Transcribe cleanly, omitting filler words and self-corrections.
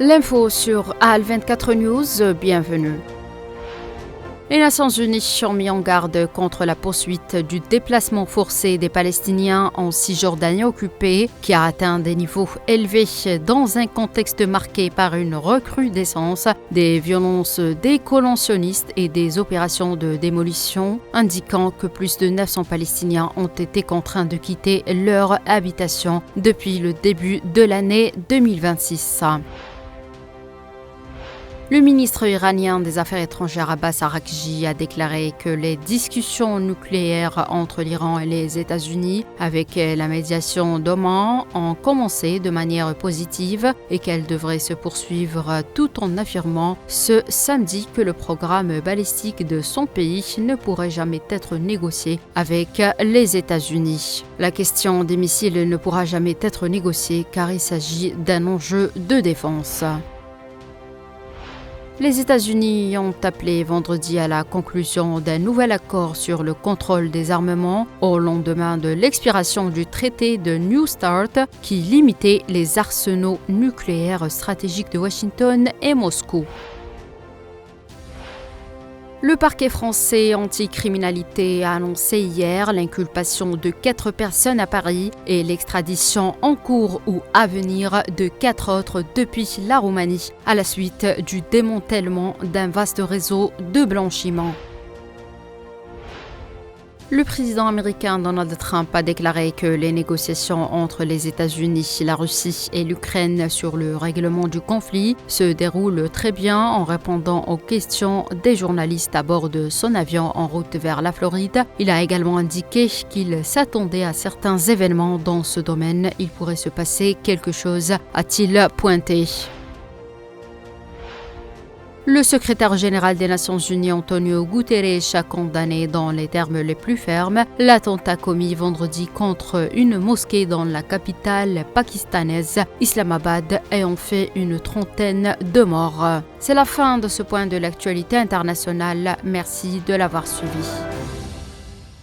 L'info sur AL24 News, bienvenue. Les Nations Unies ont mis en garde contre la poursuite du déplacement forcé des Palestiniens en Cisjordanie occupée, qui a atteint des niveaux élevés dans un contexte marqué par une recrudescence des violences des colons sionistes et des opérations de démolition, indiquant que plus de 900 Palestiniens ont été contraints de quitter leur habitation depuis le début de l'année 2026. Le ministre iranien des Affaires étrangères Abbas Araghchi a déclaré que les discussions nucléaires entre l'Iran et les États-Unis avec la médiation d'Oman ont commencé de manière positive et qu'elles devraient se poursuivre, tout en affirmant ce samedi que le programme balistique de son pays ne pourrait jamais être négocié avec les États-Unis. La question des missiles ne pourra jamais être négociée car il s'agit d'un enjeu de défense. Les États-Unis ont appelé vendredi à la conclusion d'un nouvel accord sur le contrôle des armements au lendemain de l'expiration du traité de New START qui limitait les arsenaux nucléaires stratégiques de Washington et Moscou. Le parquet français anticriminalité a annoncé hier l'inculpation de 4 personnes à Paris et l'extradition en cours ou à venir de 4 autres depuis la Roumanie à la suite du démantèlement d'un vaste réseau de blanchiment. Le président américain Donald Trump a déclaré que les négociations entre les États-Unis, la Russie et l'Ukraine sur le règlement du conflit se déroulent très bien en répondant aux questions des journalistes à bord de son avion en route vers la Floride. Il a également indiqué qu'il s'attendait à certains événements dans ce domaine. Il pourrait se passer quelque chose, a-t-il pointé. Le secrétaire général des Nations Unies, Antonio Guterres, a condamné dans les termes les plus fermes l'attentat commis vendredi contre une mosquée dans la capitale pakistanaise, Islamabad, ayant fait une trentaine de morts. C'est la fin de ce point de l'actualité internationale. Merci de l'avoir suivi.